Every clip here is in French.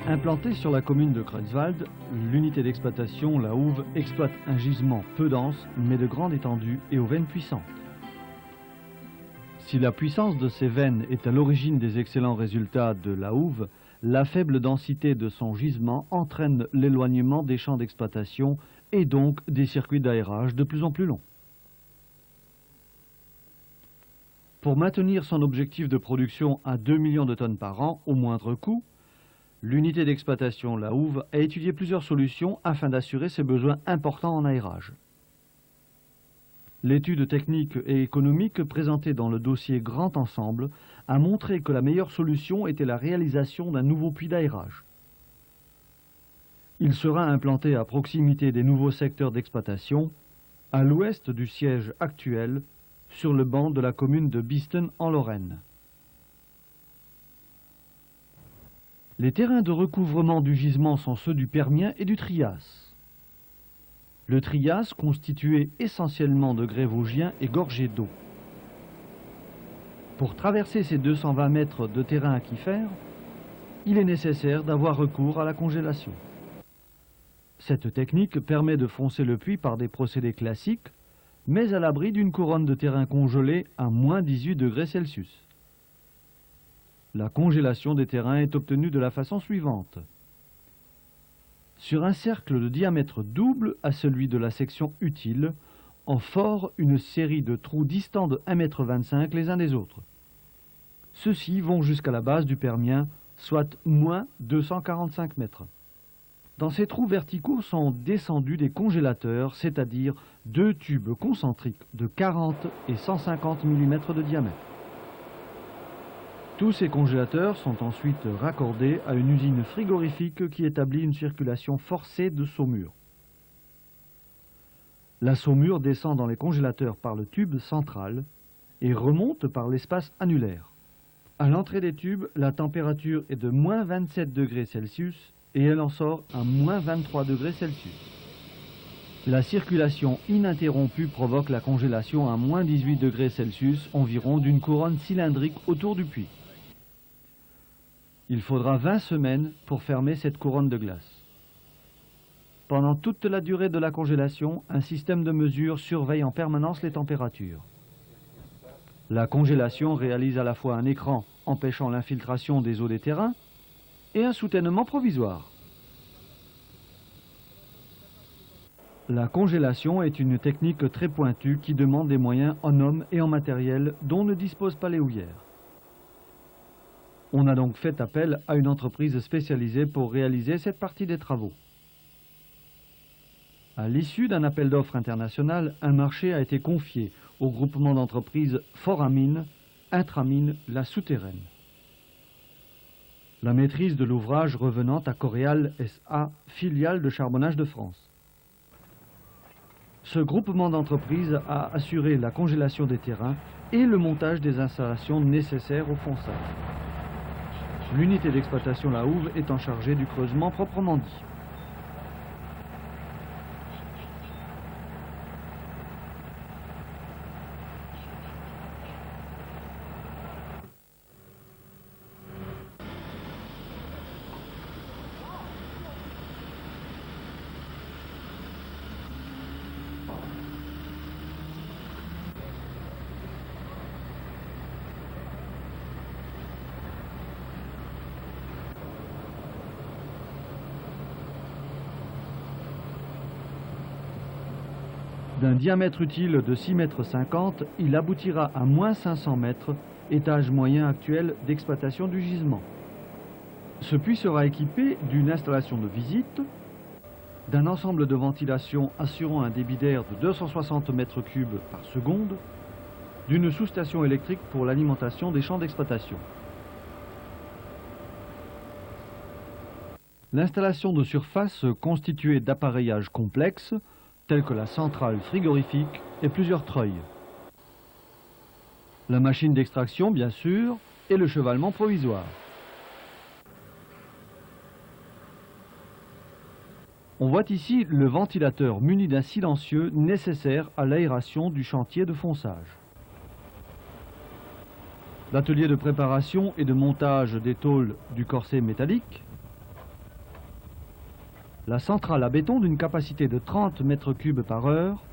Implantée sur la commune de Creutzwald, l'unité d'exploitation La Houve exploite un gisement peu dense mais de grande étendue et aux veines puissantes. Si la puissance de ces veines est à l'origine des excellents résultats de La Houve, la faible densité de son gisement entraîne l'éloignement des champs d'exploitation et donc des circuits d'aérage de plus en plus longs. Pour maintenir son objectif de production à 2 millions de tonnes par an au moindre coût, l'unité d'exploitation La Houve a étudié plusieurs solutions afin d'assurer ses besoins importants en aérage. L'étude technique et économique présentée dans le dossier Grand Ensemble a montré que la meilleure solution était la réalisation d'un nouveau puits d'aérage. Il sera implanté à proximité des nouveaux secteurs d'exploitation, à l'ouest du siège actuel, sur le banc de la commune de Bisten en Lorraine. Les terrains de recouvrement du gisement sont ceux du Permien et du Trias. Le Trias, constitué essentiellement de grès vosgien, est gorgé d'eau. Pour traverser ces 220 mètres de terrain aquifère, il est nécessaire d'avoir recours à la congélation. Cette technique permet de foncer le puits par des procédés classiques, mais à l'abri d'une couronne de terrain congelé à moins 18 degrés Celsius. La congélation des terrains est obtenue de la façon suivante. Sur un cercle de diamètre double à celui de la section utile, on fore une série de trous distants de 1,25 m les uns des autres. Ceux-ci vont jusqu'à la base du Permien, soit moins 245 mètres. Dans ces trous verticaux sont descendus des congélateurs, c'est-à-dire deux tubes concentriques de 40 et 150 mm de diamètre. Tous ces congélateurs sont ensuite raccordés à une usine frigorifique qui établit une circulation forcée de saumure. La saumure descend dans les congélateurs par le tube central et remonte par l'espace annulaire. À l'entrée des tubes, la température est de moins 27 degrés Celsius et elle en sort à moins 23 degrés Celsius. La circulation ininterrompue provoque la congélation à moins 18 degrés Celsius environ d'une couronne cylindrique autour du puits. Il faudra 20 semaines pour fermer cette couronne de glace. Pendant toute la durée de la congélation, un système de mesure surveille en permanence les températures. La congélation réalise à la fois un écran empêchant l'infiltration des eaux des terrains et un soutènement provisoire. La congélation est une technique très pointue qui demande des moyens en hommes et en matériel dont ne disposent pas les houillères. On a donc fait appel à une entreprise spécialisée pour réaliser cette partie des travaux. À l'issue d'un appel d'offres international, un marché a été confié au groupement d'entreprises Foramine, Intramine, La Souterraine. La maîtrise de l'ouvrage revenant à Coréal SA, filiale de Charbonnage de France. Ce groupement d'entreprises a assuré la congélation des terrains et le montage des installations nécessaires au fonçage. L'unité d'exploitation La Houve étant chargée du creusement proprement dit. D'un diamètre utile de 6,50 m, il aboutira à moins 500 mètres, étage moyen actuel d'exploitation du gisement. Ce puits sera équipé d'une installation de visite, d'un ensemble de ventilation assurant un débit d'air de 260 m3 par seconde, d'une sous-station électrique pour l'alimentation des champs d'exploitation. L'installation de surface constituée d'appareillages complexes, tels que la centrale frigorifique et plusieurs treuils. La machine d'extraction, bien sûr, et le chevalement provisoire. On voit ici le ventilateur muni d'un silencieux nécessaire à l'aération du chantier de fonçage. L'atelier de préparation et de montage des tôles du corset métallique, La centrale à béton d'une capacité de 30 mètres cubes par heure,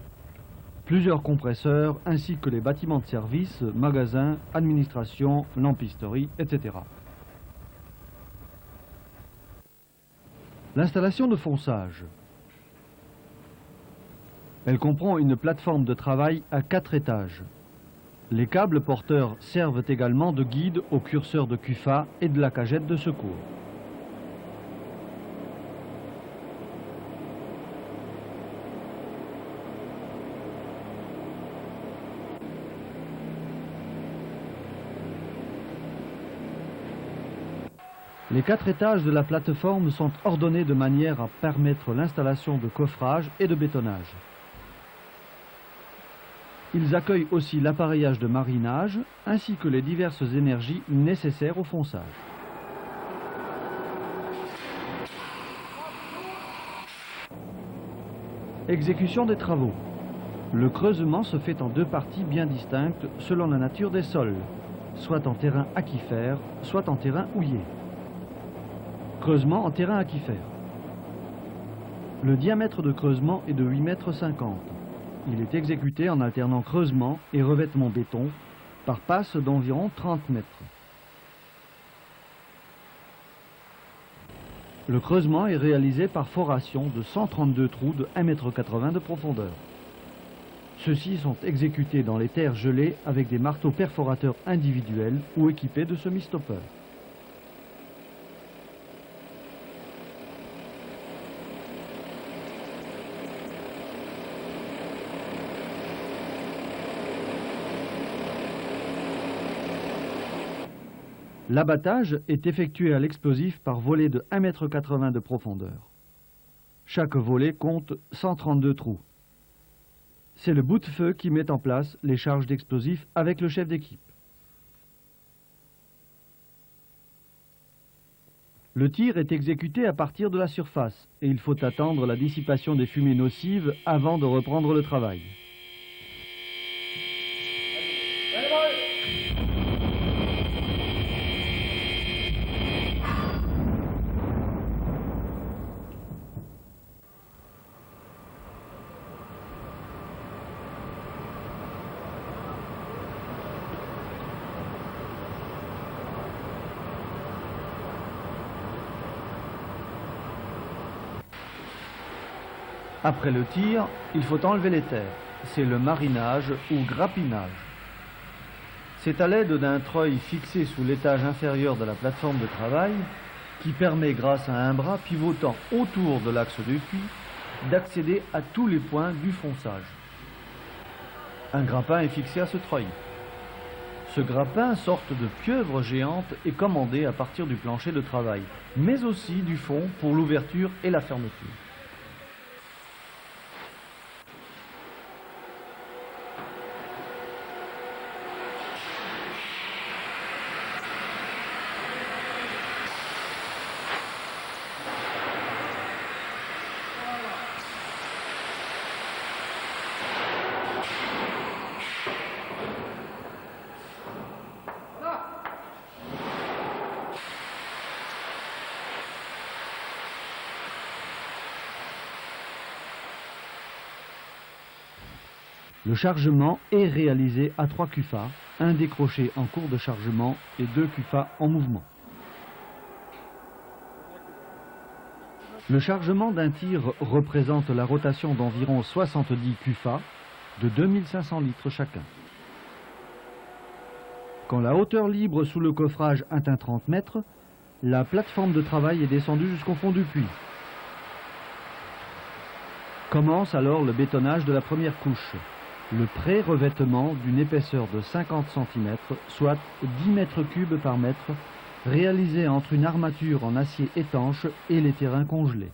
plusieurs compresseurs ainsi que les bâtiments de service, magasins, administration, lampisterie, etc. L'installation de fonçage. Elle comprend une plateforme de travail à 4 étages. Les câbles porteurs servent également de guide au curseur de CUFA et de la cagette de secours. Les 4 étages de la plateforme sont ordonnés de manière à permettre l'installation de coffrage et de bétonnage. Ils accueillent aussi l'appareillage de marinage ainsi que les diverses énergies nécessaires au fonçage. Exécution des travaux. Le creusement se fait en 2 parties bien distinctes selon la nature des sols, soit en terrain aquifère, soit en terrain houillé. Creusement en terrain aquifère. Le diamètre de creusement est de 8,50 m. Il est exécuté en alternant creusement et revêtement béton par passe d'environ 30 mètres. Le creusement est réalisé par foration de 132 trous de 1,80 m de profondeur. Ceux-ci sont exécutés dans les terres gelées avec des marteaux perforateurs individuels ou équipés de semi-stoppeurs. L'abattage est effectué à l'explosif par volet de 1,80 m de profondeur. Chaque volet compte 132 trous. C'est le boute-feu qui met en place les charges d'explosifs avec le chef d'équipe. Le tir est exécuté à partir de la surface et il faut attendre la dissipation des fumées nocives avant de reprendre le travail. Après le tir, il faut enlever les terres. C'est le marinage ou grappinage. C'est à l'aide d'un treuil fixé sous l'étage inférieur de la plateforme de travail qui permet, grâce à un bras pivotant autour de l'axe du puits, d'accéder à tous les points du fonçage. Un grappin est fixé à ce treuil. Ce grappin, sorte de pieuvre géante, est commandé à partir du plancher de travail, mais aussi du fond pour l'ouverture et la fermeture. Le chargement est réalisé à 3 CUFA, un décroché en cours de chargement et 2 CUFA en mouvement. Le chargement d'un tir représente la rotation d'environ 70 CUFA de 2500 litres chacun. Quand la hauteur libre sous le coffrage atteint 30 mètres, la plateforme de travail est descendue jusqu'au fond du puits. Commence alors le bétonnage de la première couche. Le pré-revêtement d'une épaisseur de 50 cm, soit 10 mètres cubes par mètre, réalisé entre une armature en acier étanche et les terrains congelés.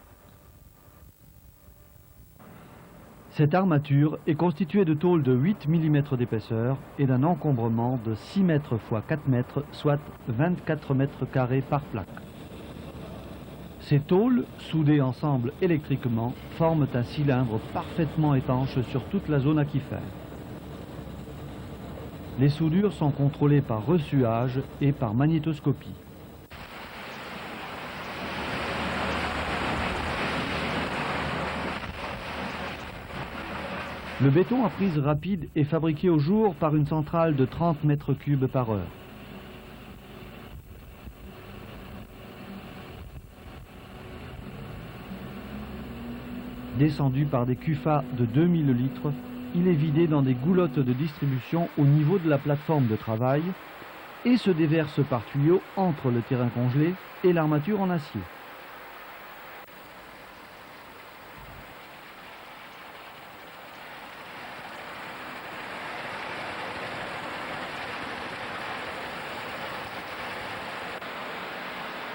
Cette armature est constituée de tôles de 8 mm d'épaisseur et d'un encombrement de 6 mètres x 4 mètres, soit 24 mètres carrés par plaque. Ces tôles, soudées ensemble électriquement, forment un cylindre parfaitement étanche sur toute la zone aquifère. Les soudures sont contrôlées par ressuage et par magnétoscopie. Le béton à prise rapide est fabriqué au jour par une centrale de 30 mètres cubes par heure. Descendu par des CUFA de 2000 litres, il est vidé dans des goulottes de distribution au niveau de la plateforme de travail et se déverse par tuyau entre le terrain congelé et l'armature en acier.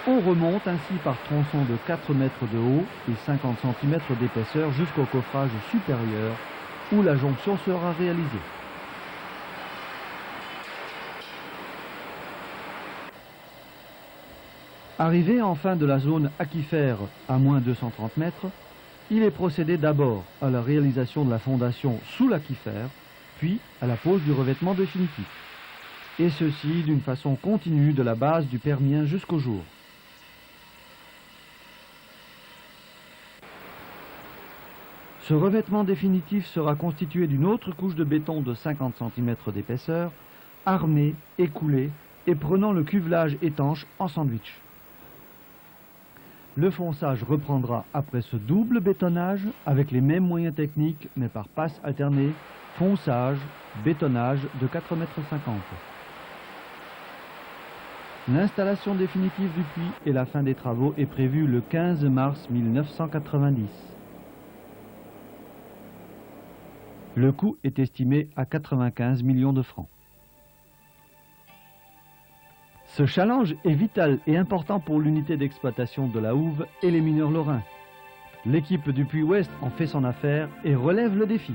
On remonte ainsi par tronçon de 4 mètres de haut et 50 cm d'épaisseur jusqu'au coffrage supérieur où la jonction sera réalisée. Arrivé en fin de la zone aquifère à moins 230 mètres, il est procédé d'abord à la réalisation de la fondation sous l'aquifère, puis à la pose du revêtement définitif. Et ceci d'une façon continue de la base du Permien jusqu'au jour. Ce revêtement définitif sera constitué d'une autre couche de béton de 50 cm d'épaisseur, armée, écoulée et prenant le cuvelage étanche en sandwich. Le fonçage reprendra après ce double bétonnage avec les mêmes moyens techniques mais par passes alternées, fonçage, bétonnage de 4,50 m. L'installation définitive du puits et la fin des travaux est prévue le 15 mars 1990. Le coût est estimé à 95 millions de francs. Ce challenge est vital et important pour l'unité d'exploitation de la houve et les mineurs lorrains. L'équipe du Puy Ouest en fait son affaire et relève le défi.